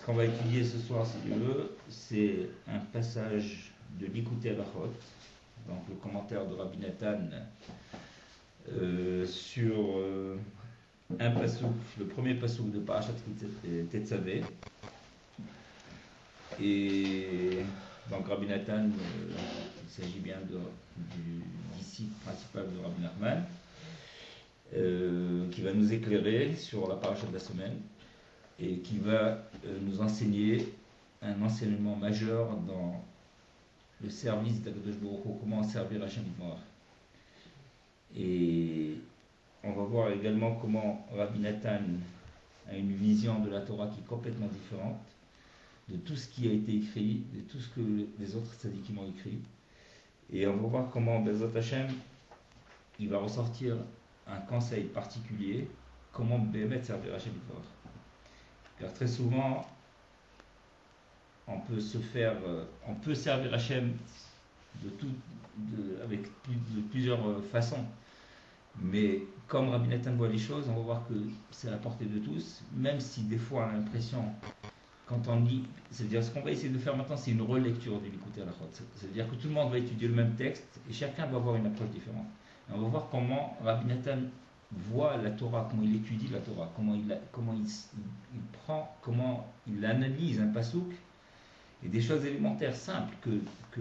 qu'on va étudier ce soir, si tu veux, c'est un passage de l'Ikouté Halachot, donc le commentaire de Rabbi Nathan sur un pasouk, le premier pasouk de Parashat Tetzavé. Et donc Rabbi Nathan, il s'agit bien du disciple principal de Rabbi Nachman, qui va nous éclairer sur la Parashat de la semaine et qui va nous enseigner un enseignement majeur dans le service d'Akadosh Baruch Hu, comment servir Hashem Yitbarach. Et on va voir également comment Rabbi Nathan a une vision de la Torah qui est complètement différente de tout ce qui a été écrit, de tout ce que les autres tzadikim ont écrit. Et on va voir comment Bezat Hashem, il va ressortir un conseil particulier, comment Bémet servir Hashem Yitbarach. Car très souvent, on peut servir Hashem avec plusieurs façons. Mais comme Rabbi Nathan voit les choses, on va voir que c'est à la portée de tous, même si des fois on a l'impression, quand on lit, c'est-à-dire ce qu'on va essayer de faire maintenant, c'est une relecture de l'Ikouté Halachot. C'est-à-dire que tout le monde va étudier le même texte et chacun va avoir une approche différente. Et on va voir comment Rabbi Nathan voit la Torah, comment il étudie la Torah, comment il prend, comment il analyse un pasouk, et des choses élémentaires simples que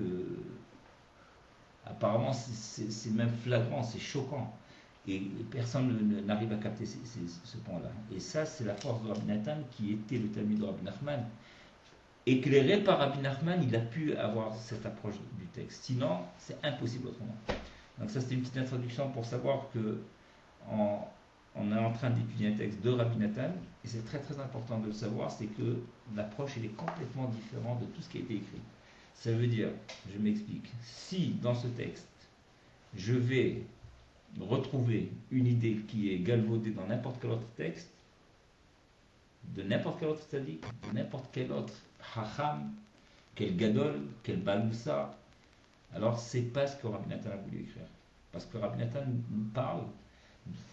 apparemment c'est même flagrant, c'est choquant, et personne n'arrive à capter ce point-là. Et ça, c'est la force de Rabbi Nathan, qui était le Talmud de Rabbi Nachman. Éclairé par Rabbi Nachman, il a pu avoir cette approche du texte. Sinon, c'est impossible autrement. Donc ça, c'était une petite introduction pour savoir que on est en train d'étudier un texte de Rabbi Nathan, et c'est très très important de le savoir, c'est que l'approche elle est complètement différente de tout ce qui a été écrit. Ça veut dire, je m'explique, si dans ce texte, je vais retrouver une idée qui est galvaudée dans n'importe quel autre texte, de n'importe quel autre tzaddik, de n'importe quel autre hacham, quel gadol, quel balmoussa, alors c'est pas ce que Rabbi Nathan a voulu écrire. Parce que Rabbi Nathan nous parle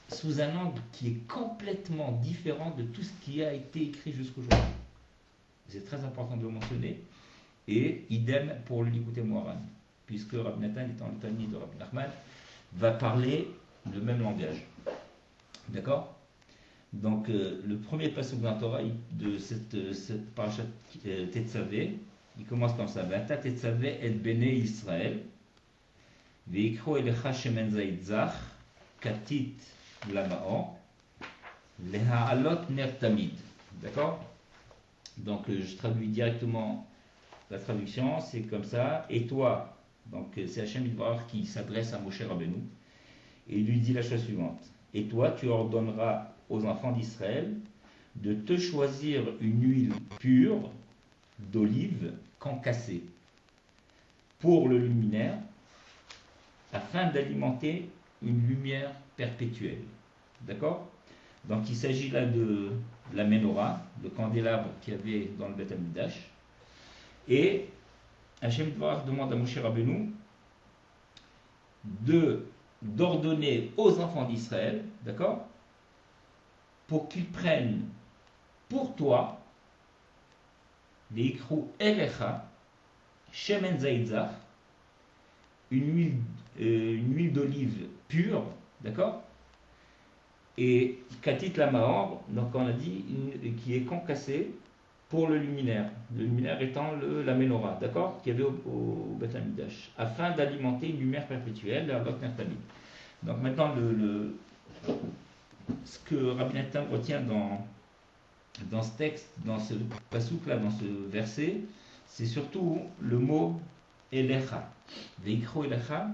sous un angle qui est complètement différent de tout ce qui a été écrit jusqu'aujourd'hui. C'est très important de le mentionner. Et idem pour l'Ikouté Moharan, puisque Rabbi Nathan, étant le Talmid de Rabbi Nachman, va parler le même langage. D'accord? Donc, le premier passage de la Torah de cette parashat Tetzavé, il commence comme ça. Vata Tetzavé et Bene Israël, Veikro elecha shemen zaïd zach, katit lamaon, leha'alot ner tamid. D'accord? Donc, je traduis directement la traduction, c'est comme ça. Et toi, donc c'est Hashem Yitbarach qui s'adresse à Moshe Rabbeinu, et il lui dit la chose suivante. Et toi, tu ordonneras aux enfants d'Israël de te choisir une huile pure d'olive concassée pour le luminaire, afin d'alimenter une lumière perpétuelle. D'accord? Donc il s'agit là de la menorah, le candélabre qu'il y avait dans le Beth Amikdash. Et Hashem Yitbarach demande à Moshe Rabbeinu d'ordonner aux enfants d'Israël, d'accord, pour qu'ils prennent pour toi les ikrou elecha shemen zaïd zach, une huile d'olive pure, d'accord, et katit lamaor, donc on a dit qui est concassée pour le luminaire étant la menorah, d'accord, qu'il y avait au Beth Amikdash, afin d'alimenter une lumière perpétuelle, la lot ner tamid. Donc maintenant, ce que Rabbi Nathan retient dans ce texte, dans ce pasouk là, dans ce verset, c'est surtout le mot elecha, veikro elecha,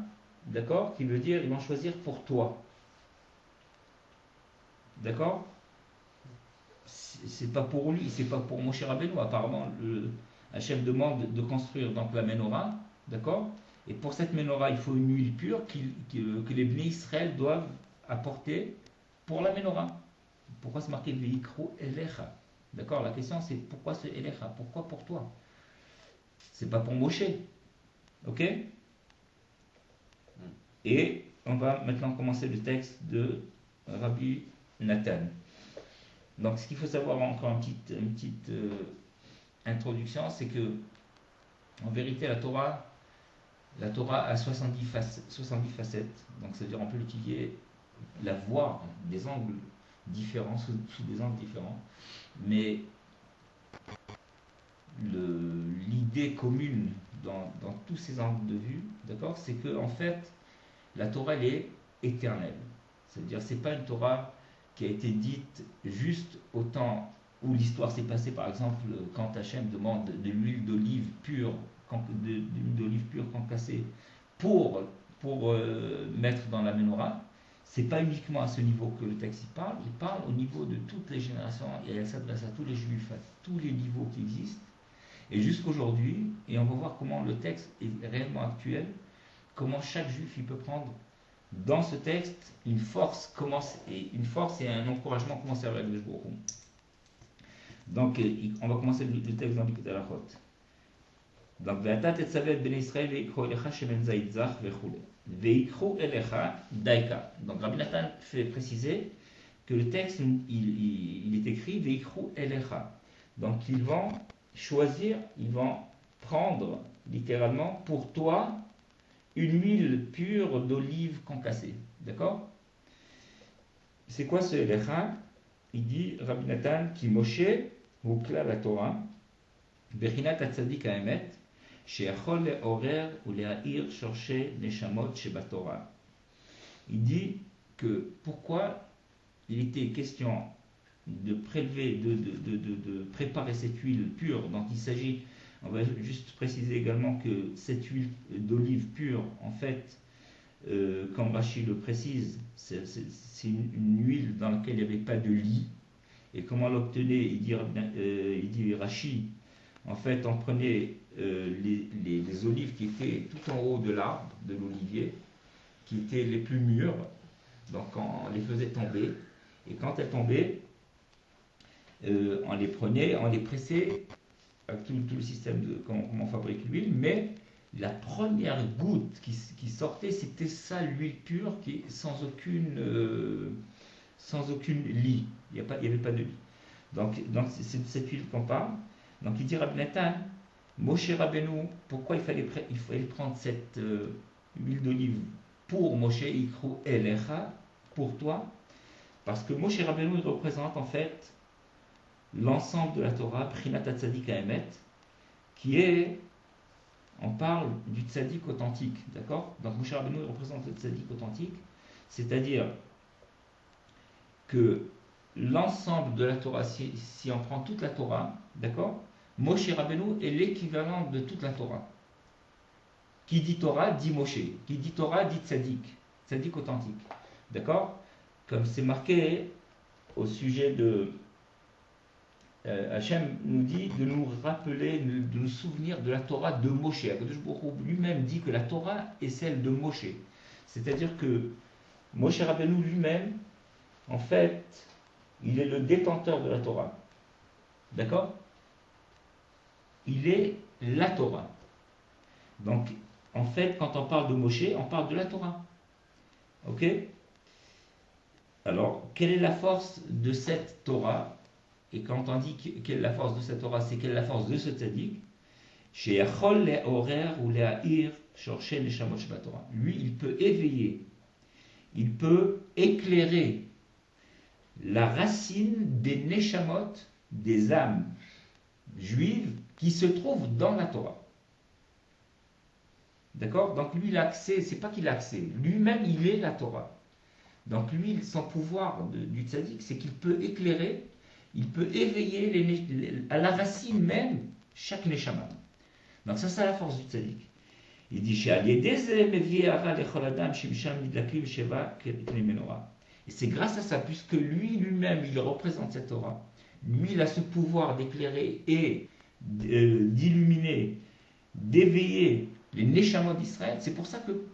d'accord, qui veut dire ils vont choisir pour toi, d'accord. C'est pas pour lui, c'est pas pour Moshe Rabbeinu. Apparemment, Hachem demande de construire donc la menorah, d'accord. Et pour cette menorah, il faut une huile pure que les Bnei Israël doivent apporter pour la menorah. Pourquoi c'est marqué Veikro Elecha? D'accord. La question c'est pourquoi c'est Elecha? Pourquoi pour toi? C'est pas pour Moshe, ok? Et on va maintenant commencer le texte de Rabbi Nathan. Donc, ce qu'il faut savoir encore une petite introduction, c'est que, en vérité, la Torah a 70 facettes. Donc, c'est-à-dire, on peut l'étudier, la voir des angles différents, sous des angles différents. Mais l'idée commune dans tous ces angles de vue, d'accord, c'est que en fait, la Torah elle est éternelle. C'est-à-dire, c'est pas une Torah qui a été dite juste au temps où l'histoire s'est passée. Par exemple, quand Hachem demande de l'huile d'olive pure, de l'huile d'olive pure concassée pour mettre dans la menorah. C'est pas uniquement à ce niveau que le texte il parle au niveau de toutes les générations, et elle s'adresse à tous les juifs, à tous les niveaux qui existent, et jusqu'aujourd'hui, et on va voir comment le texte est réellement actuel, comment chaque juif il peut prendre dans ce texte une force, et un encouragement comment servir le Baruch Hu. Donc, on va commencer le texte dans Likutei Halachot. Donc, Ve'ata tetzavet ben Israël ve'ikhu elecha shemen zayit zach ve'chule. Ve'ikhu elecha daika. Donc, Rabbi Nathan fait préciser que le texte, il est écrit ve'ikhu elecha. Donc, ils vont choisir, ils vont prendre littéralement pour toi une huile pure d'olive concassée. D'accord? C'est quoi ce elecha? Il dit Rabbi Nathan qui Moshe hukla la Torah bechinat hatzadik ha'emet sheyachol le'orer u'le'ha'ir shorshei neshamot shebatorah. Il dit que pourquoi il était question de prélever, de préparer cette huile pure. Donc il s'agit, on va juste préciser également que cette huile d'olive pure, en fait, comme Rashi le précise, c'est une huile dans laquelle il n'y avait pas de lit. Et comment l'obtenait, il dit Rashi, en fait, on prenait les olives qui étaient tout en haut de l'arbre, de l'olivier, qui étaient les plus mûres, donc on les faisait tomber, et quand elles tombaient, on les prenait, on les pressait, avec tout le système de comment on fabrique l'huile, mais la première goutte qui sortait, c'était ça, l'huile pure, qui sans aucune lit. Il n'y avait pas de lit. Donc c'est de cette huile qu'on parle. Donc il dit Rabbi Nathan, Moshe Rabbeinu, pourquoi il fallait prendre cette huile d'olive pour Moshe Ikru Elecha, pour toi? Parce que Moshe Rabbeinu, il représente en fait l'ensemble de la Torah, Prinat Tzadik Haemet, qui est, on parle du Tzadik authentique, d'accord? Donc Moshe Rabbeinu représente le Tzadik authentique, c'est-à-dire que l'ensemble de la Torah, si on prend toute la Torah, d'accord? Moshe Rabbeinu est l'équivalent de toute la Torah. Qui dit Torah, dit Moshe. Qui dit Torah, dit Tzadik. Tzadik authentique, d'accord? Comme c'est marqué au sujet de Hachem nous dit de nous rappeler, de nous souvenir de la Torah de Moshe. Akadosh Baruch Hu lui-même dit que la Torah est celle de Moshe. C'est-à-dire que Moshe Rabbeinu lui-même, en fait, il est le détenteur de la Torah. D'accord? Il est la Torah. Donc, en fait, quand on parle de Moshe, on parle de la Torah. Ok? Alors, quelle est la force de cette Torah? Et quand on dit quelle est la force de cette Torah, c'est quelle est la force de ce tzaddik? Lui, il peut éveiller, il peut éclairer la racine des neshamot, des âmes juives qui se trouvent dans la Torah. D'accord? Donc lui, il a accès, c'est pas qu'il a accès, lui-même, il est la Torah. Donc lui, son pouvoir du tzaddik, c'est qu'il peut éclairer, il peut éveiller à la racine même chaque neshama. Donc ça, c'est la force du tzaddik. Il dit et c'est grâce à ça, puisque lui-même, il représente cette Torah. Lui, il a ce pouvoir d'éclairer et d'illuminer, d'éveiller les neshamot d'Israël. C'est pour ça que,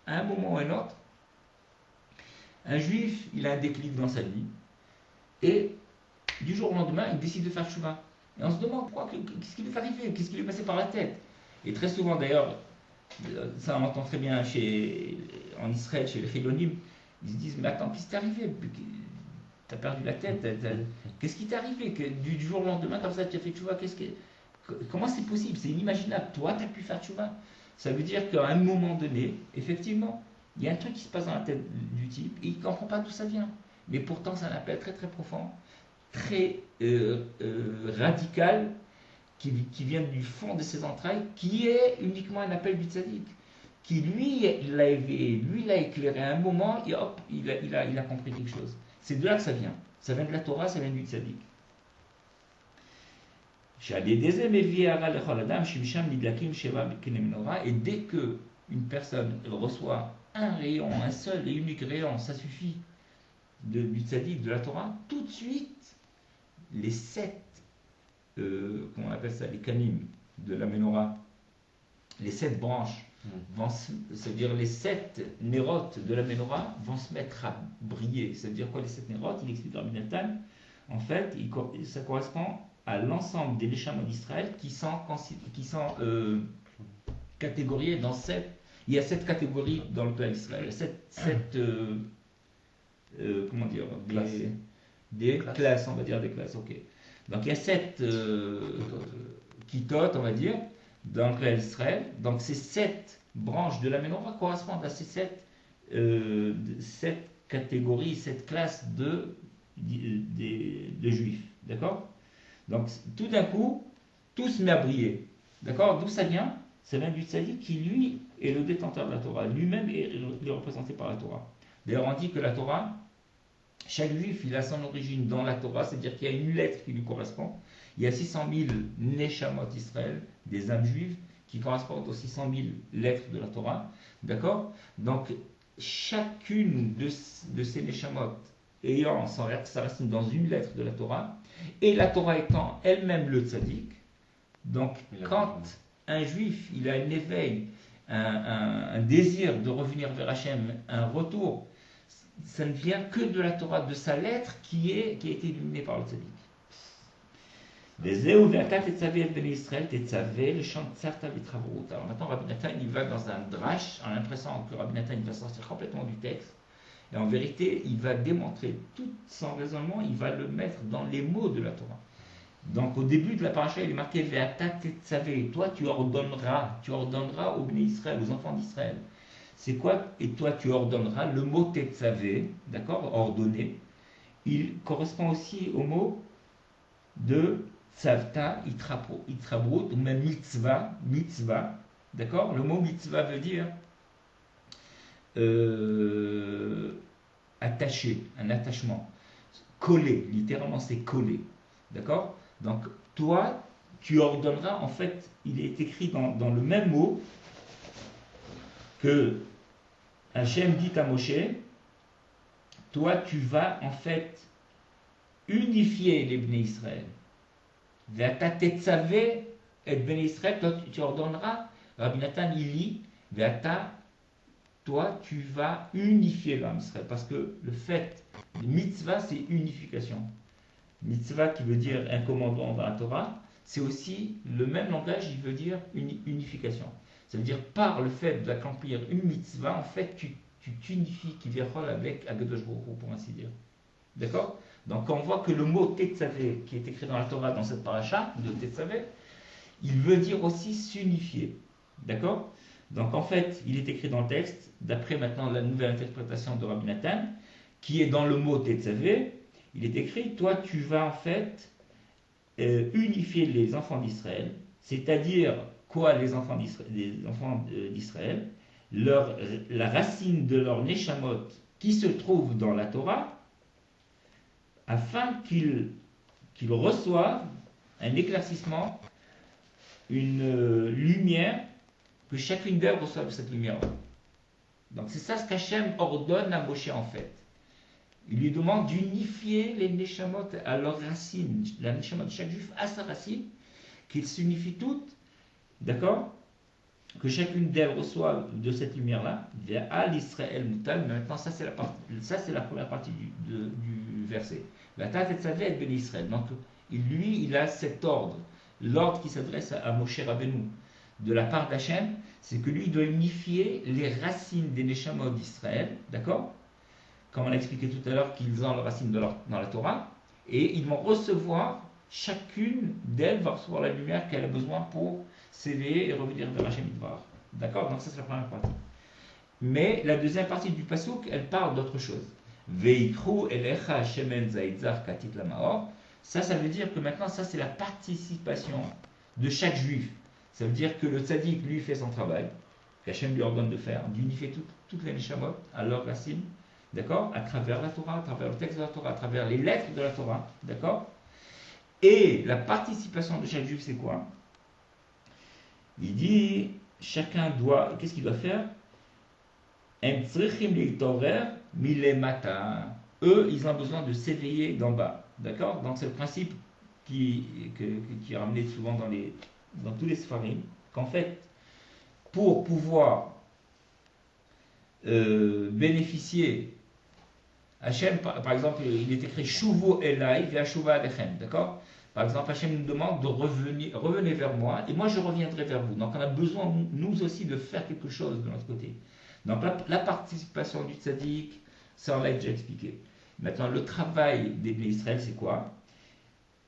à un moment ou à un autre, un juif, il a un déclic dans sa vie, et du jour au lendemain, il décide de faire chouva. Et on se demande pourquoi, qu'est-ce qui lui est arrivé, qu'est-ce qui lui est passé par la tête. Et très souvent d'ailleurs, ça on entend très bien en Israël, chez les Chilonim, ils se disent, mais attends, qu'est-ce qui t'est arrivé? T'as perdu la tête, qu'est-ce qui t'est arrivé? Que du jour au lendemain, comme ça, tu as fait chouva, qu'est-ce que... Comment c'est possible? C'est inimaginable. Toi, tu as pu faire tchouva. Ça veut dire qu'à un moment donné, effectivement, il y a un truc qui se passe dans la tête du type et il ne comprend pas d'où ça vient. Mais pourtant, c'est un appel très très profond, très radical, qui vient du fond de ses entrailles, qui est uniquement un appel du tzaddik, qui lui l'a éveillé, lui l'a éclairé à un moment et hop, il a compris quelque chose. C'est de là que ça vient. Ça vient de la Torah, ça vient du tzaddik. Et dès que une personne reçoit un rayon, un seul et unique rayon, ça suffit du tzaddik, de la Torah, tout de suite, les 7, comment on appelle ça, les kanim de la menorah, les 7 branches, c'est-à-dire les 7 nérotes de la menorah vont se mettre à briller. C'est-à-dire quoi les 7 nérotes? Il explique Rabbi Nathan, en fait, ça correspond à l'ensemble des Neshamot d'Israël qui sont catégoriés dans 7. Il y a 7 catégories dans le clan d'Israël. 7 comment dire, des classes, on va dire des classes, ok. Donc il y a 7 kitot, on va dire, dans le clan d'Israël. Donc ces 7 branches de la menorah correspondent à ces 7 catégories, 7 classes de juifs, d'accord? Donc tout d'un coup, tout se met à briller, d'accord? D'où ça vient? Ça vient du tzaddik qui, lui, est le détenteur de la Torah. Lui-même est représenté par la Torah. D'ailleurs, on dit que la Torah, chaque juif, il a son origine dans la Torah, c'est-à-dire qu'il y a une lettre qui lui correspond. Il y a 600 000 Neshamot Israël, des âmes juives, qui correspondent aux 600 000 lettres de la Torah. D'accord? Donc, chacune de ces Neshamot ayant sa racine dans une lettre de la Torah, et la Torah étant elle-même le tzaddik, donc quand un juif, il a un éveil, un désir de revenir vers Hachem, un retour, ça ne vient que de la Torah, de sa lettre qui a été illuminée par le tzaddik. Alors maintenant, Rabbi Nathan, il va dans un drash, en l'impression que Rabbi Nathan, il va sortir complètement du texte. Et en vérité, il va démontrer tout son raisonnement, il va le mettre dans les mots de la Torah. Donc au début de la paracha, il est marqué Ve'ata tetzavé, toi tu ordonneras aux Bnei Israël, aux enfants d'Israël. C'est quoi? Et toi tu ordonneras, le mot tetzavé, d'accord, ordonner, il correspond aussi au mot de tzavta, itrabrut, ou même mitzvah, d'accord? Le mot mitzvah veut dire attaché, un attachement, collé, littéralement c'est collé, d'accord? Donc toi, tu ordonneras, en fait, il est écrit dans le même mot que Hachem dit à Moshe, toi tu vas en fait unifier les Bnei Israël. Ve'ata tetzavé et Bnei Israël, toi tu ordonneras, Rabbi Nathan il lit, Ve'ata, toi tu vas unifier l'âme Israël, parce que le fait de mitzvah c'est unification. Mitzvah qui veut dire un commandement dans la Torah, c'est aussi le même langage, il veut dire unification. Ça veut dire par le fait d'accomplir une mitzvah, en fait tu t'unifies qui vérole avec Akadosh Baruch Hu, pour ainsi dire. D'accord? Donc on voit que le mot tetzavé qui est écrit dans la Torah dans cette paracha de tetzavé, il veut dire aussi s'unifier. D'accord? Donc en fait, il est écrit dans le texte, d'après maintenant la nouvelle interprétation de Rabbi Nathan, qui est dans le mot tetzavé, il est écrit, toi tu vas en fait unifier les enfants d'Israël, c'est-à-dire quoi les enfants d'Israël, la racine de leur neshamot qui se trouve dans la Torah, afin qu'ils reçoivent un éclaircissement, une lumière, que chacune d'elles reçoive cette lumière-là. Donc c'est ça ce qu'Hachem ordonne à Moshe en fait. Il lui demande d'unifier les neshamot à leur racine, la neshamot de chaque juif à sa racine, qu'ils s'unifient toutes, d'accord? Que chacune d'elles reçoive de cette lumière-là, à l'Israël Moutal, mais maintenant ça c'est la première partie du verset. Donc lui, il a cet ordre, l'ordre qui s'adresse à Moshe Rabbeinu, de la part d'Hachem, c'est que lui doit unifier les racines des neshamot d'Israël, d'accord? Comme on a expliqué tout à l'heure qu'ils ont leurs racines dans la Torah, et ils vont recevoir chacune d'elles va recevoir la lumière qu'elle a besoin pour s'éveiller et revenir vers Hachem Yitbarach. D'accord? Donc ça c'est la première partie. Mais la deuxième partie du pasuk, elle parle d'autre chose. Veikru elecha shemen zaitzar katit lamaor. Ça veut dire que maintenant, ça c'est la participation de chaque juif. Ça veut dire que le tzaddik, lui, fait son travail, qu'Hachem lui ordonne de faire, d'unifier toutes les neshamot à leur racine, d'accord? À travers la Torah, à travers le texte de la Torah, à travers les lettres de la Torah, d'accord? Et la participation de chaque juif, c'est quoi? Il dit, chacun doit, qu'est-ce qu'il doit faire? Eux, ils ont besoin de s'éveiller d'en bas. D'accord? Donc c'est le principe qui est ramené souvent dans tous les Sfarim, qu'en fait, pour pouvoir bénéficier, Hachem, par exemple, il est écrit Shuvu Elai ve'ashuva alechem. D'accord? Par exemple, Hachem nous demande de revenez vers moi, et moi je reviendrai vers vous. Donc on a besoin, nous aussi, de faire quelque chose de notre côté. Donc la participation du tzaddik, ça on l'a déjà expliqué. Maintenant, le travail des Bnei Israël, c'est quoi?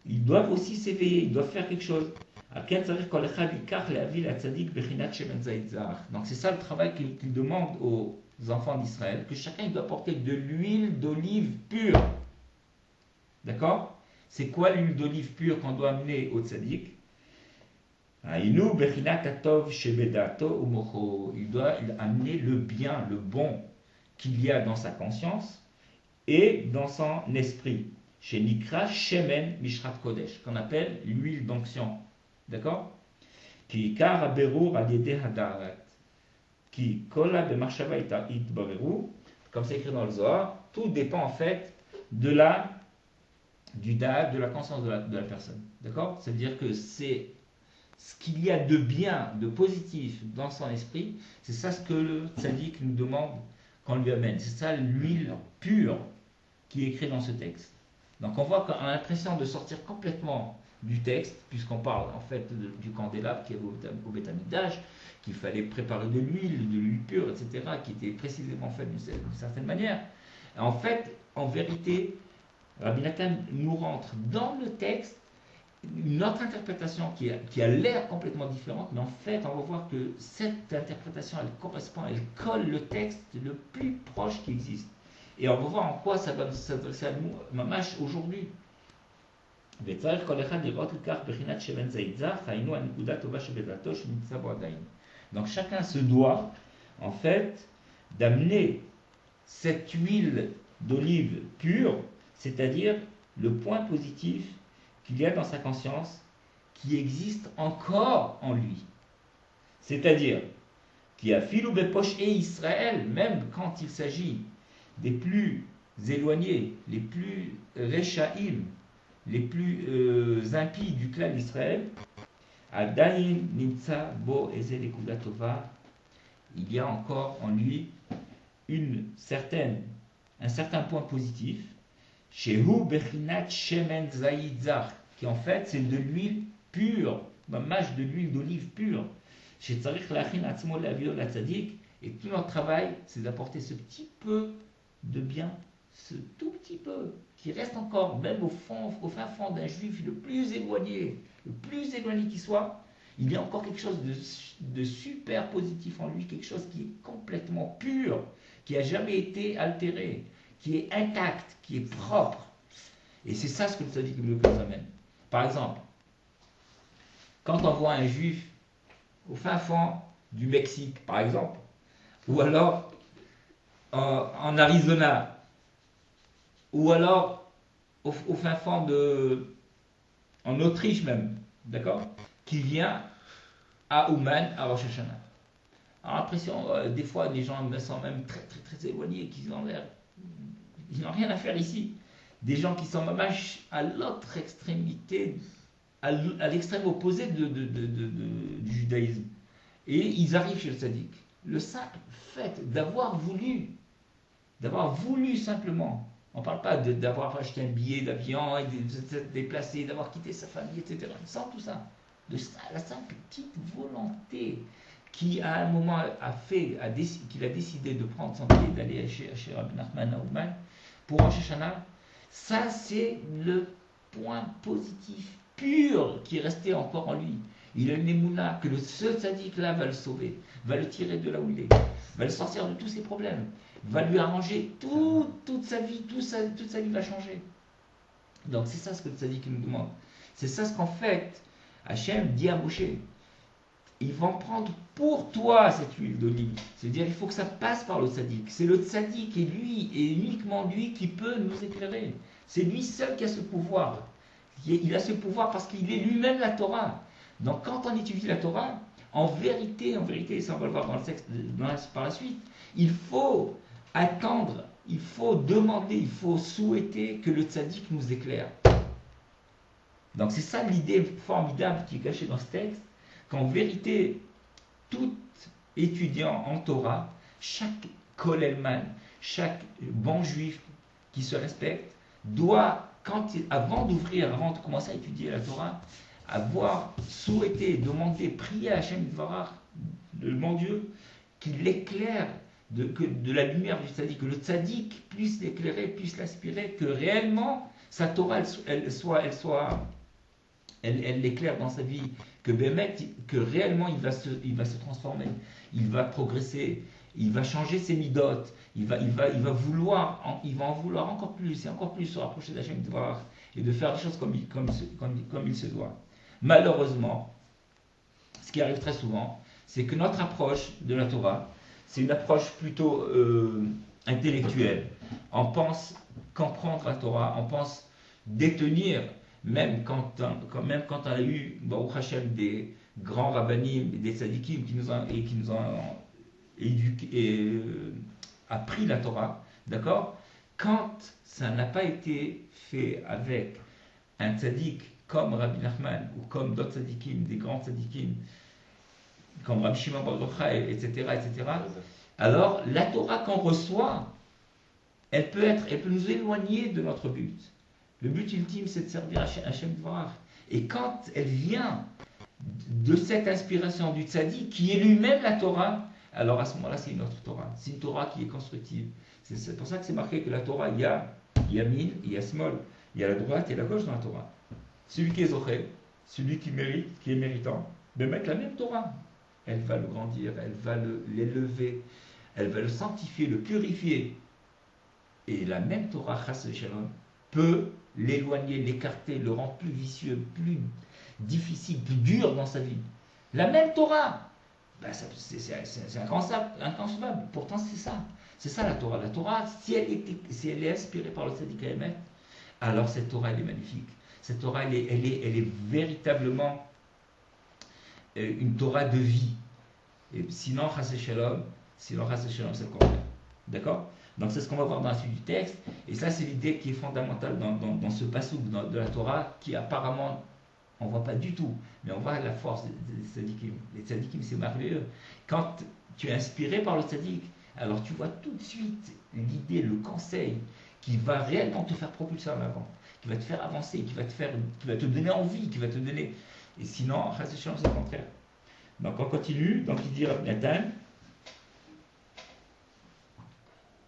Ils doivent aussi s'éveiller, ils doivent faire quelque chose. Donc c'est ça le travail qu'il demande aux enfants d'Israël, que chacun doit porter de l'huile d'olive pure. D'accord? C'est quoi l'huile d'olive pure qu'on doit amener au tzaddik? Il doit amener le bien, le bon qu'il y a dans sa conscience et dans son esprit. Chez Nikra Shemen Mishrat Kodesh, qu'on appelle l'huile d'onction. D'accord? Qui kara berur adede hadarat. Qui kola b'machshava itbareru. Comme c'est écrit dans le Zohar, tout dépend en fait du da'at, de la conscience de la personne. D'accord? C'est-à-dire que c'est ce qu'il y a de bien, de positif dans son esprit, c'est ça ce que le tzaddik nous demande qu'on lui amène. C'est ça l'huile pure qui est écrite dans ce texte. Donc on voit qu'on a l'impression de sortir complètement du texte, puisqu'on parle en fait du candélabre qui est au Beth Amikdash, qu'il fallait préparer de l'huile pure, etc., qui était précisément faite d'une certaine manière. Et en fait, en vérité, Rabbi Nathan nous rentre dans le texte une autre interprétation qui a l'air complètement différente, mais en fait, on va voir que cette interprétation, elle correspond, elle colle le texte le plus proche qui existe. Et on va voir en quoi ça va s'adresser à nous, mamash, aujourd'hui. Donc chacun se doit, en fait, d'amener cette huile d'olive pure, c'est-à-dire le point positif qu'il y a dans sa conscience, qui existe encore en lui. C'est-à-dire, qui a filou bepoche et Israël, même quand il s'agit des plus éloignés, les plus rechaïm, les plus impies du clan d'Israël, Adayin nimtsa bo eze nekuda tova, il y a encore en lui un certain point positif, Shehu bechinat shemen zayidzar, qui en fait c'est de l'huile pure, mamash de l'huile d'olive pure. Chez Tzarich lachin atzmo le'avio la tzadik, et tout notre travail c'est d'apporter ce petit peu de bien, ce tout petit peu qui reste encore, même au fin fond d'un juif le plus éloigné qu'il soit, il y a encore quelque chose de super positif en lui, quelque chose qui est complètement pur, qui n'a jamais été altéré, qui est intact, qui est propre. Et c'est ça ce que le tzaddik nous amène. Par exemple, quand on voit un juif au fin fond du Mexique, par exemple, ou alors en Arizona, ou alors au fin fond en Autriche même, d'accord, qui vient à Ouman, à Rosh Hashanah. Alors, l'impression, des fois, les gens me sont même très, très, très éloignés, qu'ils n'ont rien à faire ici. Des gens qui sont même à l'autre extrémité, à l'extrême opposé du judaïsme. Et ils arrivent chez le tzaddik. Le simple fait d'avoir voulu simplement, on ne parle pas d'avoir acheté un billet d'avion, et de se déplacer, d'avoir quitté sa famille, etc. Sans tout ça. De la simple petite volonté qui à un moment qu'il a décidé de prendre son billet, d'aller chez Rabbi Nachman à Ouman pour Rosh Hashanah, ça c'est point positif, pur, qui est resté encore en lui. Il a une émouna que ce tzaddik-là va le sauver, va le tirer de là où il est, va le sortir de tous ses problèmes, va lui arranger toute sa vie, toute sa vie va changer. Donc c'est ça ce que le tzaddik nous demande. C'est ça ce qu'en fait, Hachem dit à Moshe. Ils vont prendre pour toi cette huile d'olive. C'est-à-dire il faut que ça passe par le tzaddik. C'est le tzaddik et lui, et uniquement lui, qui peut nous éclairer. C'est lui seul qui a ce pouvoir. Il a ce pouvoir parce qu'il est lui-même la Torah. Donc quand on étudie la Torah, en vérité, et ça on va le voir dans le texte par la suite, il faut attendre, il faut demander, il faut souhaiter que le tzaddik nous éclaire. Donc c'est ça l'idée formidable qui est cachée dans ce texte, qu'en vérité, tout étudiant en Torah, chaque kolelman, chaque bon juif qui se respecte, doit, avant de commencer à étudier la Torah, avoir souhaité, demandé, prier à Hachem Dvarach, le bon Dieu, qu'il l'éclaire de la lumière du tzaddik, que le tzaddik puisse l'éclairer, puisse l'aspirer, que réellement sa Torah, elle l'éclaire dans sa vie, que réellement il va se transformer, il va progresser, il va changer ses midotes, il va en vouloir encore plus et encore plus se rapprocher d'Hachem Dvarach et de faire les choses comme il se doit. Malheureusement, ce qui arrive très souvent, c'est que notre approche de la Torah, c'est une approche plutôt intellectuelle. On pense comprendre la Torah, on pense détenir, même quand on a eu, Baruch Hashem, des grands rabbanim, des tzadikim qui nous ont éduqué, appris la Torah, d'accord? Quand ça n'a pas été fait avec un tzadik comme Rabbi Nachman ou comme d'autres tzadikim, des grands tzadikim, comme Rabbi Shimon bar Yochai, etc., alors la Torah qu'on reçoit, elle peut nous éloigner de notre but. Le but ultime, c'est de servir Hachem Dvarach. Et quand elle vient de cette inspiration du tzaddik, qui est lui-même la Torah, alors à ce moment-là, c'est une autre Torah. C'est une Torah qui est constructive. C'est pour ça que c'est marqué que la Torah, il y a Yamin, il y a Smol, il y a la droite et la gauche dans la Torah. Celui qui est Zoché, celui qui mérite, qui est méritant, de mettre la même Torah. Elle va le grandir, elle va l'élever, elle va le sanctifier, le purifier. Et la même Torah, Chas Shalom, peut l'éloigner, l'écarter, le rendre plus vicieux, plus difficile, plus dur dans sa vie. La même Torah, c'est inconcevable. Pourtant, c'est ça. C'est ça la Torah. La Torah, si elle est inspirée par le Tzaddik Emet, alors cette Torah, elle est magnifique. Cette Torah, elle est véritablement une Torah de vie. Et sinon, Chas Shalom, c'est le contraire. D'accord? Donc c'est ce qu'on va voir dans la suite du texte. Et ça, c'est l'idée qui est fondamentale dans ce passouk de la Torah, qui apparemment, on ne voit pas du tout, mais on voit la force des tzadikim. Les tzadikim, c'est merveilleux. Quand tu es inspiré par le tzadik, alors tu vois tout de suite l'idée, le conseil, qui va réellement te faire propulser en avant, qui va te faire avancer, qui va te donner envie, qui va te donner... Et sinon, c'est le contraire. Donc on continue. Donc il dit Rabbi Nathan,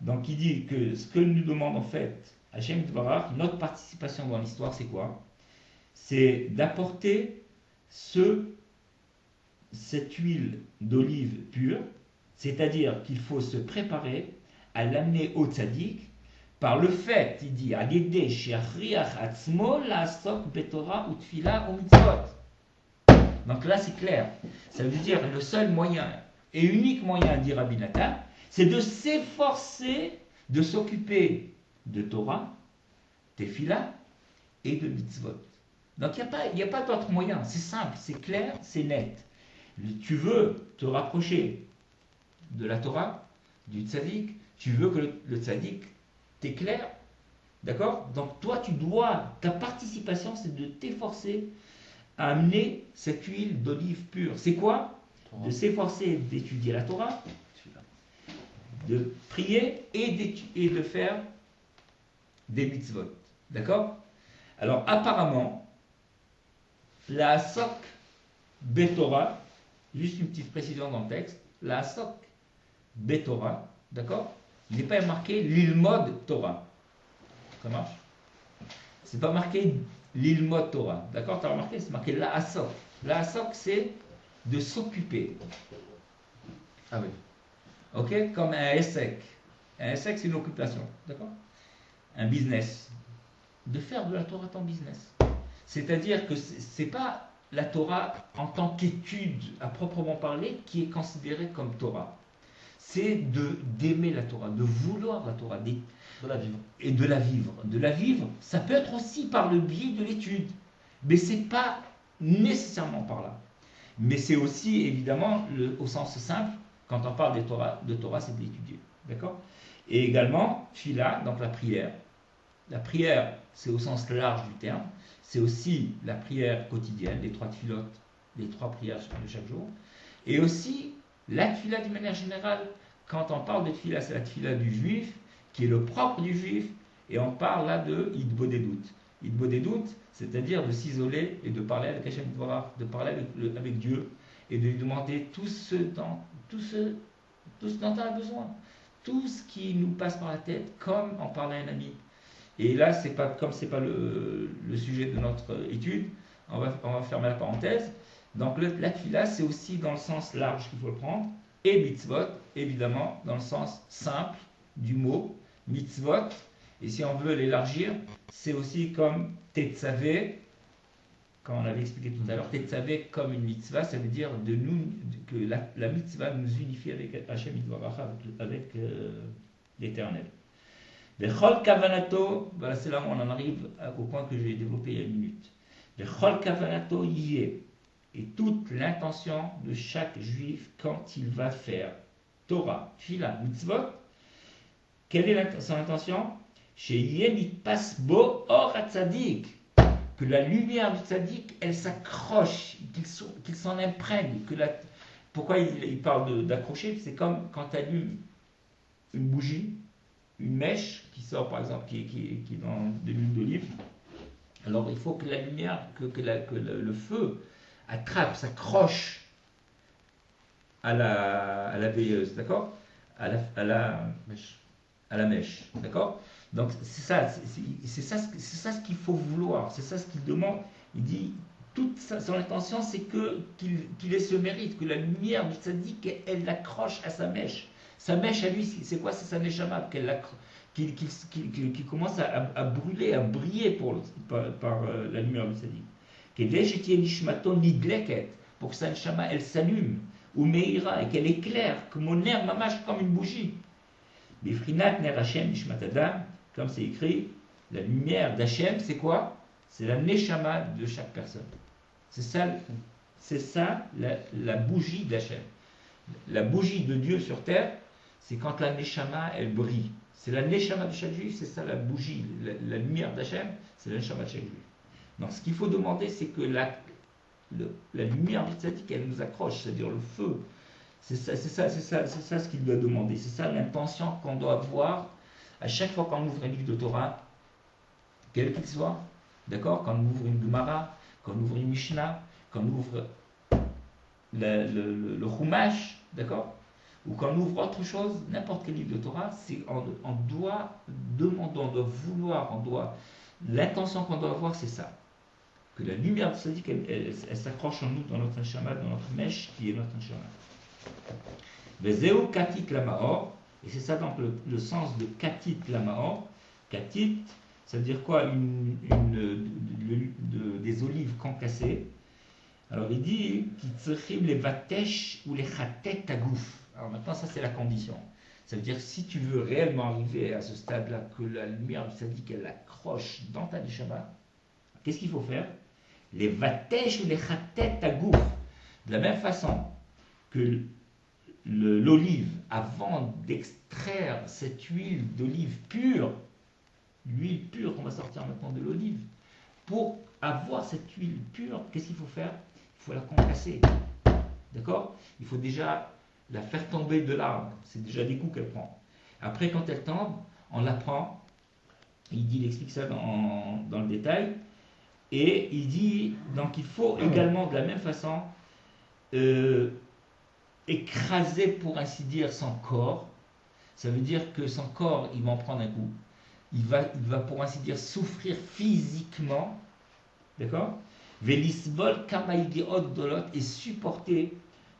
donc il dit que ce que nous demande en fait Hachem Dvarach, notre participation dans l'histoire, c'est quoi? C'est d'apporter cette huile d'olive pure, c'est-à-dire qu'il faut se préparer à l'amener au tzaddik par le fait, il dit, Agede she'achriach atzmo la'asok betorah u'tfila u'mitzvot. Donc là c'est clair, ça veut dire le seul moyen et unique moyen, dit Rabbi Nathan, c'est de s'efforcer de s'occuper de Torah, Tefila et de mitzvot. Donc il n'y a pas d'autre moyen, c'est simple, c'est clair, c'est net. Tu veux te rapprocher de la Torah, du tzaddik, tu veux que le tzaddik t'éclaire, d'accord? Donc toi ta participation c'est de t'efforcer à amener cette huile d'olive pure. C'est quoi? De s'efforcer d'étudier la Torah, de prier et de faire des mitzvot. D'accord? Alors apparemment, la Asok Betorah, juste une petite précision dans le texte, la Asok Betorah, d'accord? Il n'est pas marqué l'ilmod Torah. Ça marche? C'est pas marqué l'ilmot Torah. D'accord? Tu as remarqué? C'est marqué la asok. La asok, c'est de s'occuper. Ah oui. Ok? Comme un essek. Un essek, c'est une occupation. D'accord? Un business. De faire de la Torah ton business. C'est-à-dire que c'est pas la Torah en tant qu'étude à proprement parler qui est considérée comme Torah. C'est d'aimer la Torah, de vouloir la Torah, De la vivre. et de la vivre. De la vivre, ça peut être aussi par le biais de l'étude, mais c'est pas nécessairement par là. Mais c'est aussi évidemment au sens simple, quand on parle de Torah, c'est de l'étudier. D'accord? Et également, Fila, donc la prière. La prière, c'est au sens large du terme. C'est aussi la prière quotidienne, les trois tfilotes, les trois prières de chaque jour. Et aussi la tfila d'une manière générale. Quand on parle de tfila, c'est la tfila du juif, qui est le propre du juif. Et on parle là de Idbodedut. Idbodedut, c'est-à-dire de s'isoler et de parler avec Hashem Dvorah, de parler avec Dieu et de lui demander tout ce dont on a besoin. Tout ce qui nous passe par la tête, comme en parler à un ami. Et là, comme ce n'est pas le sujet de notre étude, on va fermer la parenthèse. Donc la tfila, c'est aussi dans le sens large qu'il faut le prendre. Et mitzvot, évidemment, dans le sens simple du mot mitzvot. Et si on veut l'élargir, c'est aussi comme tetzavé, quand on avait expliqué tout à l'heure, tetzavé comme une mitzvah, ça veut dire que la mitzvah nous unifie avec Hashem Yitvarach, avec l'Éternel. Le chol kavanato, voilà, c'est là où on en arrive au point que j'ai développé il y a une minute. Le chol kavanato yé, et toute l'intention de chaque juif quand il va faire Torah, Fila, Mitzvot. Quelle est son intention? Chez Yénit Pasbo Or Tzadik, que la lumière du Tzadik, elle s'accroche, qu'il s'en imprègne. Pourquoi il parle d'accrocher? C'est comme quand tu allumes une bougie, une mèche qui sort par exemple, qui est dans de l'huile d'olive. Alors il faut que la lumière, que le feu attrape, s'accroche à la veilleuse, d'accord? À la mèche, d'accord? Donc c'est ça ce qu'il faut vouloir, c'est ça ce qu'il demande. Il dit, toute son intention, c'est qu'il ait ce mérite, que la lumière du tzaddik, elle l'accroche à sa mèche. Sa mèche à lui, c'est quoi? C'est sa neshama, qui commence à brûler, à briller par la lumière du tzaddik. Pour que sa neshama, elle s'allume, ou meira, et qu'elle éclaire, comme mon ner mamash, comme une bougie. Bifrinat ner Hashem nishmat adam, comme c'est écrit, la lumière d'Hachem, c'est quoi? C'est la neshama de chaque personne. C'est ça la bougie d'Hachem. La bougie de Dieu sur terre, c'est quand la neshama, elle brille. C'est la neshama de chaque juif, c'est ça la bougie. La lumière d'Hachem, c'est la neshama de chaque juif. Donc ce qu'il faut demander, c'est que la lumière du tzaddik, elle nous accroche, c'est-à-dire le feu. C'est ça ce qu'il doit demander. C'est ça l'intention qu'on doit avoir à chaque fois qu'on ouvre un livre de Torah, quel qu'il soit. D'accord? Quand on ouvre une Gemara, quand on ouvre une Mishnah, quand on ouvre le Chumash, d'accord? Ou quand on ouvre autre chose, n'importe quel livre de Torah, on doit demander, on doit vouloir, l'intention qu'on doit avoir, c'est ça. Que la lumière de Tzaddik, elle s'accroche en nous, dans notre neshama, dans notre mèche, qui est notre neshama. Vezeu katit lamaor, et c'est ça donc le sens de katit lamaor. Katit, ça veut dire quoi? Des olives concassées. Alors il dit qu'ils les vatesh ou les chatet tagouf. Alors maintenant, ça c'est la condition. Ça veut dire que si tu veux réellement arriver à ce stade-là, que la lumière du tzaddik, elle accroche dans ta neshama, qu'est-ce qu'il faut faire? Les vatesh ou les chatet tagouf. De la même façon que l'olive, avant d'extraire cette huile d'olive pure, l'huile pure qu'on va sortir maintenant de l'olive, pour avoir cette huile pure, qu'est-ce qu'il faut faire? Il faut la concasser. D'accord? Il faut déjà la faire tomber de l'arbre. C'est déjà des coups qu'elle prend. Après, quand elle tombe, on la prend. Il explique ça dans le détail. Et il dit, donc il faut également de la même façon écraser, pour ainsi dire, son corps. Ça veut dire que son corps, il va en prendre un coup. Il va pour ainsi dire, souffrir physiquement D'accord? Velisbol kamaïdiot dolot, et supporter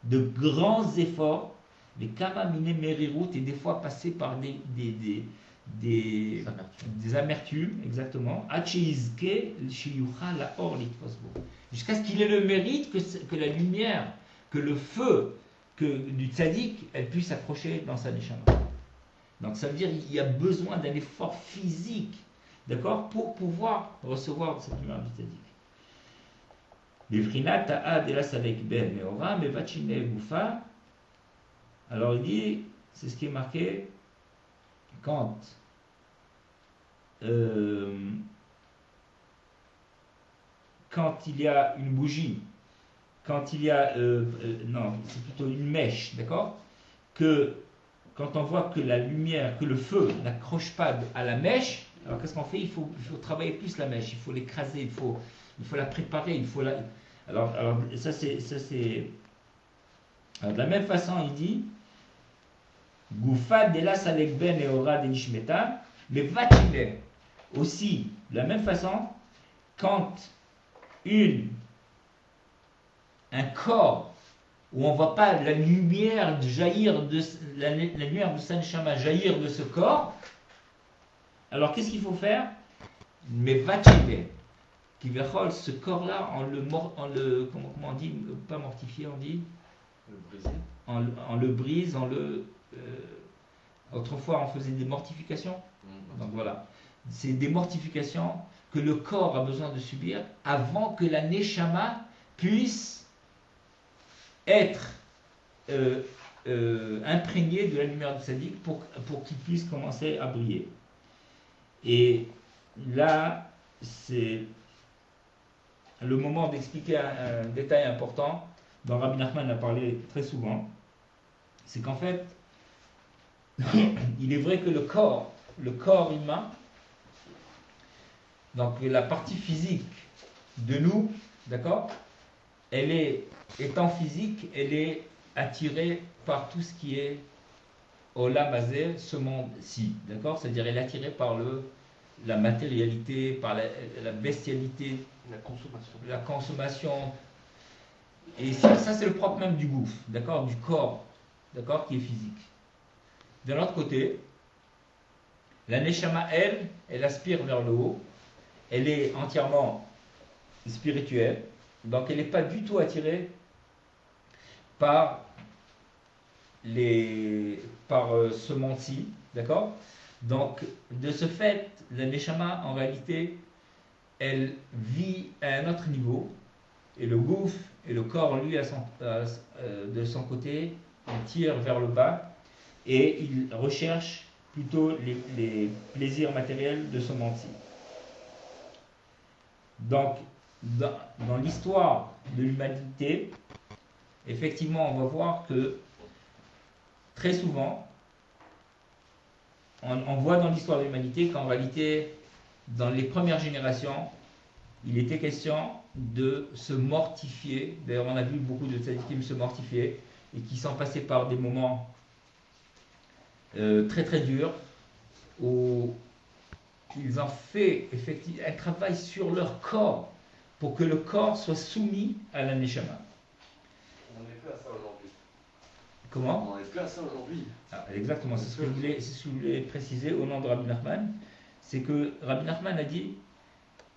de grands efforts, les kamamine merirut, et des fois passer par des, des amertumes, exactement, Hacheizke, shiyucha, la or, jusqu'à ce qu'il ait le mérite que la lumière, que le feu du tzaddik, elle puisse s'accrocher dans sa neshama. Donc ça veut dire qu'il y a besoin d'un effort physique, d'accord, pour pouvoir recevoir cette lumière du tzaddik. Alors il dit, c'est ce qui est marqué, quand il y a une bougie, quand il y a, non, c'est plutôt une mèche, d'accord, que quand on voit que la lumière, que le feu n'accroche pas à la mèche, alors qu'est-ce qu'on fait? Il faut travailler plus la mèche, il faut l'écraser, il faut la préparer, il faut la... Alors ça c'est... Alors, de la même façon, il dit Goufa de la salek ben et ora de nishmeta, mais va-t-il aussi, de la même façon, quand un corps où on ne voit pas la lumière jaillir de la lumière de San Shama jaillir de ce corps, alors qu'est-ce qu'il faut faire? Mais va-t-il qui verra ce corps-là en le comment on dit, pas mortifier, on dit le briser, on le brise, autrefois on faisait des mortifications, donc voilà, c'est des mortifications que le corps a besoin de subir avant que la neshama puisse être imprégné de la lumière du tzaddik pour qu'il puisse commencer à briller. Et là, c'est le moment d'expliquer un détail important dont Rabbi Nachman a parlé très souvent. C'est qu'en fait, il est vrai que le corps humain, donc la partie physique de nous, d'accord, elle est, étant physique, elle est attirée par tout ce qui est Olam Hazeh, ce monde-ci, d'accord, c'est-à-dire elle est attirée par la matérialité, par la bestialité, la consommation. Et ça c'est le propre même du gouffre, d'accord, du corps, d'accord, qui est physique. De l'autre côté, la neshama, elle aspire vers le haut, elle est entièrement spirituelle, donc elle n'est pas du tout attirée par ce monde-ci, d'accord? Donc, de ce fait, la neshama, en réalité, elle vit à un autre niveau, et le gouffre et le corps, lui, de son côté, il tire vers le bas, et il recherche plutôt les plaisirs matériels de ce monde-ci. Donc, dans l'histoire de l'humanité, effectivement, on va voir que très souvent, on voit dans l'histoire de l'humanité qu'en réalité, dans les premières générations, il était question de se mortifier. D'ailleurs, on a vu beaucoup de tzadikim se mortifier et qui sont passés par des moments très très durs où ils ont fait effectivement un travail sur leur corps pour que le corps soit soumis à la neshama. On n'est plus à ça aujourd'hui. Comment? On n'est plus à ça aujourd'hui. Exactement, c'est ce que je voulais préciser au nom de Rabbi Nachman. C'est que Rabbi Nachman a dit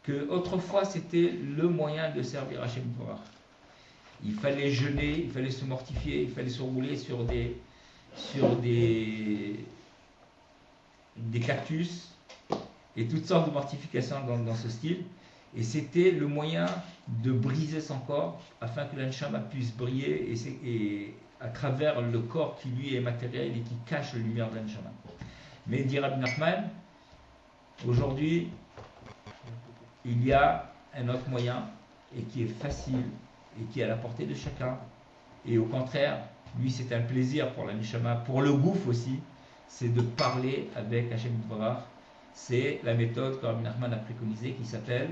que autrefois c'était le moyen de servir Hashem Torah. Il fallait jeûner, il fallait se mortifier, il fallait se rouler sur des cactus et toutes sortes de mortifications dans ce style. Et c'était le moyen de briser son corps afin que l'Anshama puisse briller et à travers le corps qui lui est matériel et qui cache la lumière de l'Anshama. Mais dit Rabbi Nachman, aujourd'hui, il y a un autre moyen et qui est facile et qui est à la portée de chacun. Et au contraire, lui, c'est un plaisir pour la Neshama, pour le gouffre aussi, c'est de parler avec Hashem Yitbarach. C'est la méthode que Rabbi Nachman a préconisée qui s'appelle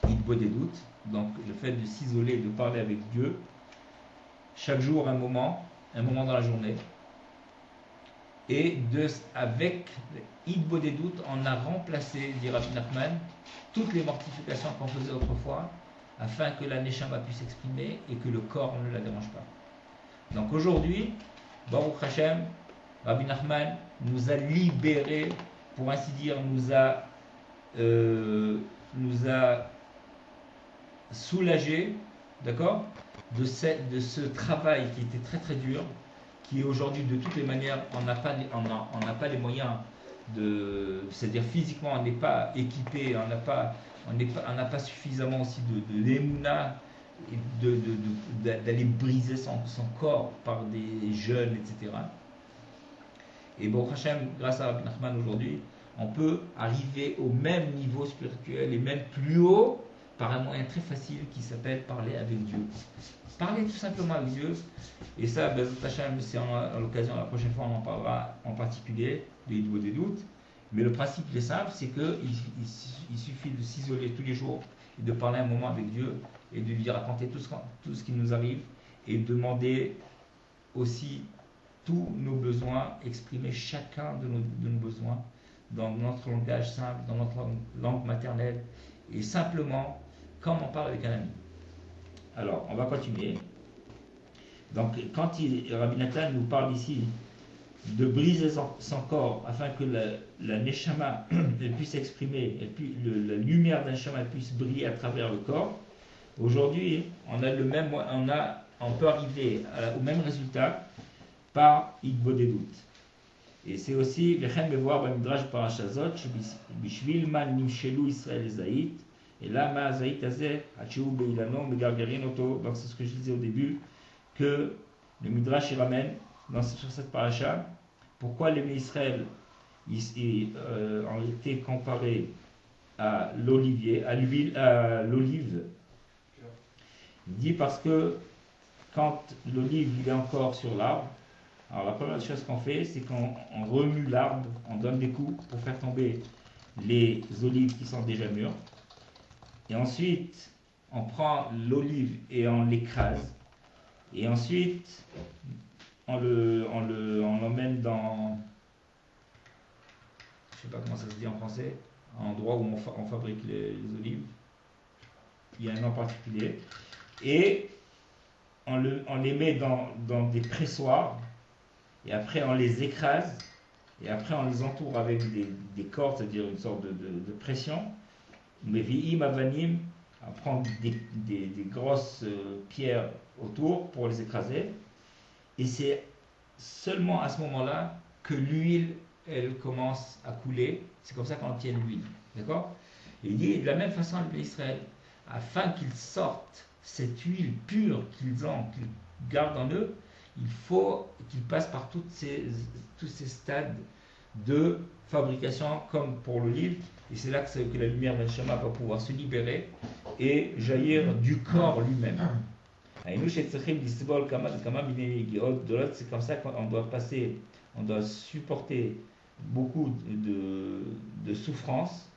Hitbodedut, donc le fait de s'isoler, de parler avec Dieu, chaque jour un moment dans la journée. Et avec Idbo des doutes, on a remplacé, dit Rabbi Nachman, toutes les mortifications qu'on faisait autrefois, afin que la Neshama puisse s'exprimer et que le corps ne la dérange pas. Donc aujourd'hui, Baruch Hashem, Rabbi Nachman nous a libérés, pour ainsi dire, nous a soulagés, d'accord, de ce travail qui était très très dur, qui est aujourd'hui de toutes les manières, on n'a pas les moyens c'est-à-dire physiquement on n'est pas équipé, on n'a pas suffisamment aussi de l'émouna, d'aller briser son corps par des jeûnes, etc. Et bon, Hachem, grâce à Rabbi Nachman aujourd'hui, on peut arriver au même niveau spirituel et même plus haut par un moyen très facile qui s'appelle parler avec Dieu. Parler tout simplement avec Dieu. Et ça, Hachem, c'est à l'occasion, la prochaine fois, on en parlera en particulier des doutes. Mais le principe est simple, c'est qu'il suffit de s'isoler tous les jours et de parler un moment avec Dieu et de lui raconter tout ce qui nous arrive et demander aussi tous nos besoins, exprimer chacun de nos besoins dans notre langage simple, dans notre langue maternelle et simplement comme on parle avec un ami. Alors, on va continuer. Donc, quand Rabbi Nathan nous parle ici de briser son corps afin que la Neshama elle puisse s'exprimer, la lumière d'un Neshama puisse briller à travers le corps, aujourd'hui, on peut arriver au même résultat par Idbo des doutes. Et c'est aussi Lechem Bevoar Bamidrash Parashazot Bishvil Man Nimshelu Israël Zaït et là Ma Zaït Azeh Hachiou Beilano Megargarin Oto. Donc c'est ce que je disais au début, que le Midrash il ramène sur cette paracha pourquoi les Israël ont été comparés à l'olivier, à l'olive. Il dit parce que quand l'olive il est encore sur l'arbre, alors la première chose qu'on fait, c'est qu'on remue l'arbre, on donne des coups pour faire tomber les olives qui sont déjà mûres. Et ensuite, on prend l'olive et on l'écrase. Et ensuite, on l'emmène dans, je ne sais pas comment ça se dit en français, un endroit où on fabrique les olives. Il y a un nom particulier. Et on les met dans des pressoirs. Et après on les écrase, et après on les entoure avec des cordes, c'est-à-dire une sorte de pression. Mais vi'im avanim, on prend des grosses pierres autour pour les écraser. Et c'est seulement à ce moment-là que l'huile, elle commence à couler. C'est comme ça qu'on obtient l'huile. D'accord? Et il dit de la même façon les Israël, afin qu'ils sortent cette huile pure qu'ils gardent en eux, il faut qu'ils passent par tous ces stades de fabrication comme pour l'olive. Et c'est là que la lumière d'un Neshama va pouvoir se libérer et jaillir du corps lui-même. C'est comme ça qu'on doit passer, on doit supporter beaucoup de souffrances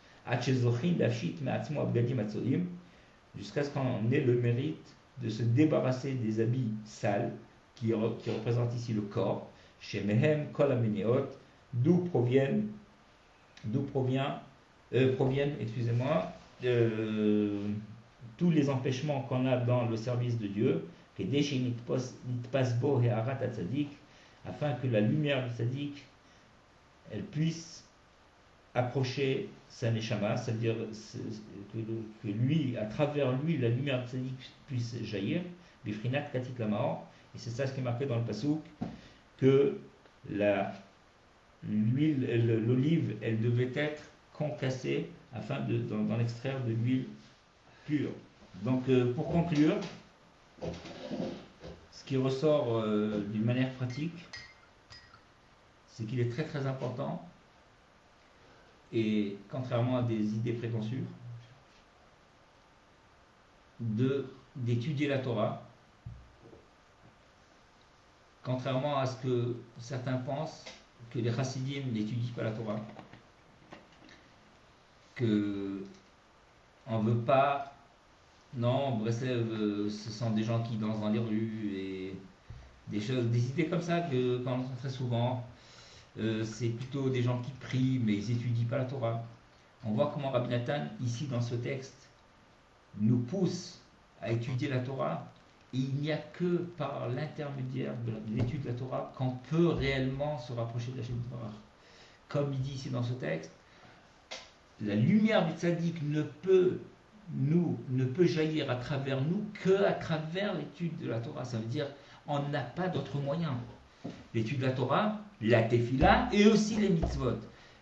jusqu'à ce qu'on ait le mérite de se débarrasser des habits sales qui représente ici le corps, chez Mehem Kol Ameniot, d'où proviennent, excusez-moi, tous les empêchements qu'on a dans le service de Dieu, afin que la lumière du tzaddik, elle puisse approcher sa neshama, c'est-à-dire que lui, à travers lui, la lumière du tzaddik puisse jaillir, bifrinat katit lamaor. Et c'est ça ce qui est marqué dans le pasouk, que l'olive, elle devait être concassée afin d'en extraire de l'huile pure. Donc pour conclure, ce qui ressort d'une manière pratique, c'est qu'il est très très important, et contrairement à des idées préconçues, d'étudier la Torah. Contrairement à ce que certains pensent, que les chassidim n'étudient pas la Torah, que on veut pas, non, Breslev, ce sont des gens qui dansent dans les rues et des idées comme ça qu'on entend très souvent. c'est plutôt des gens qui prient, mais ils n'étudient pas la Torah. On voit comment Rabbi Nathan, ici dans ce texte, nous pousse à étudier la Torah. Et il n'y a que par l'intermédiaire de l'étude de la Torah qu'on peut réellement se rapprocher de la Shem Yitbarach. Comme il dit ici dans ce texte, la lumière du tzaddik ne peut jaillir à travers nous que à travers l'étude de la Torah. Ça veut dire on n'a pas d'autre moyen. L'étude de la Torah, la tefila et aussi les mitzvot.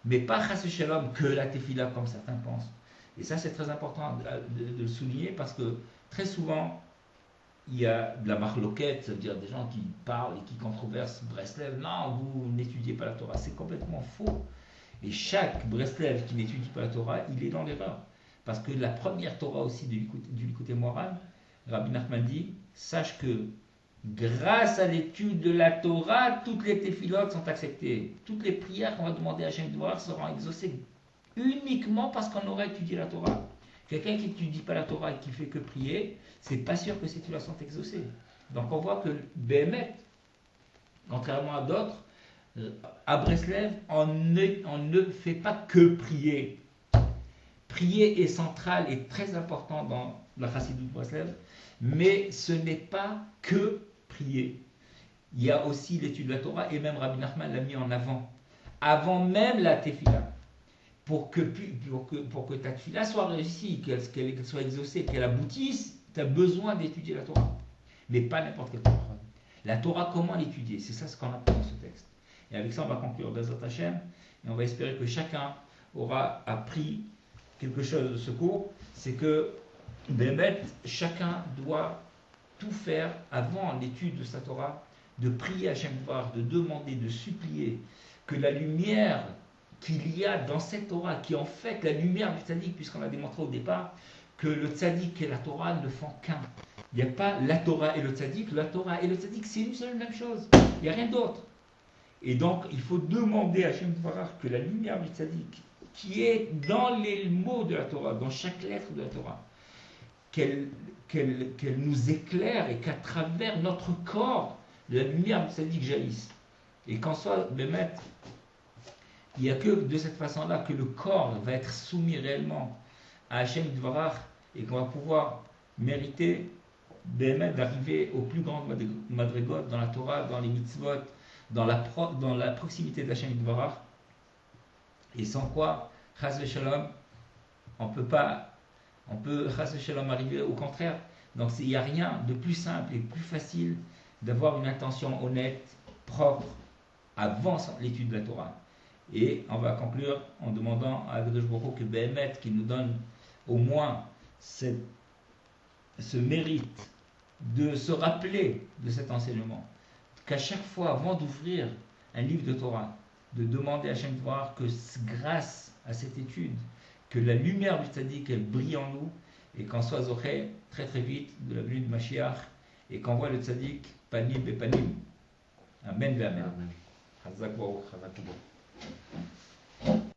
Mais pas chas shalom que la tefila comme certains pensent. Et ça c'est très important de le souligner parce que très souvent il y a de la marloquette, ça veut dire des gens qui parlent et qui controversent Breslev. Non, vous n'étudiez pas la Torah. C'est complètement faux. Et chaque Breslev qui n'étudie pas la Torah, il est dans l'erreur. Parce que la première Torah aussi du Likutei Moharan, Rabbi Nachman dit, sache que grâce à l'étude de la Torah, toutes les téphilotes sont acceptées. Toutes les prières qu'on va demander à Hashem Yitbarach seront exaucées uniquement parce qu'on aura étudié la Torah. Quelqu'un qui n'étudie pas la Torah et qui fait que prier, c'est pas sûr que ces tefilot sont exaucées. Donc on voit que Béhémet, contrairement à d'autres, à Breslev, on ne fait pas que prier. Prier est central et très important dans la Chassidut de Breslev, mais ce n'est pas que prier. Il y a aussi l'étude de la Torah, et même Rabbi Nachman l'a mis en avant. Avant même la tefila. Pour que ta tefila soit réussie, qu'elle soit exaucée, qu'elle aboutisse, tu as besoin d'étudier la Torah. Mais pas n'importe quelle Torah. La Torah, comment l'étudier? C'est ça ce qu'on apprend dans ce texte. Et avec ça, on va conclure Bezrat Hashem. Et on va espérer que chacun aura appris quelque chose de ce cours. C'est que, Bémet, chacun doit tout faire avant l'étude de sa Torah, de prier à Hashem Yitbarach, de demander, de supplier que la lumière qu'il y a dans cette Torah, qui est en fait la lumière du tzaddik, puisqu'on a démontré au départ que le tzaddik et la Torah ne font qu'un. Il n'y a pas la Torah et le tzaddik. La Torah et le tzaddik, c'est une seule même chose. Il n'y a rien d'autre. Et donc, il faut demander à Hashem Yitbarach que la lumière du tzaddik, qui est dans les mots de la Torah, dans chaque lettre de la Torah, qu'elle nous éclaire et qu'à travers notre corps, la lumière du tzaddik jaillisse. Et qu'en soit, Bémet, il n'y a que de cette façon-là que le corps va être soumis réellement à Hashem Yitbarach et qu'on va pouvoir mériter d'arriver aux plus grandes madrigot dans la Torah, dans les mitzvot, dans la proximité de Hashem Yitbarach. Et sans quoi, chas v'shalom, on peut chas v'shalom arriver au contraire. Donc il n'y a rien de plus simple et plus facile d'avoir une intention honnête, propre, avant l'étude de la Torah. Et on va conclure en demandant à Akadosh Baruch Hu que Béhémet, qui nous donne au moins ce mérite de se rappeler de cet enseignement, qu'à chaque fois, avant d'ouvrir un livre de Torah, de demander à Hashem de voir que grâce à cette étude, que la lumière du tzaddik, elle brille en nous, et qu'on soit zoché très très vite de la venue de Mashiach, et qu'on voit le tzaddik panim be panim. Amen ve amen. Hazak Baruch, Hazak Baruch.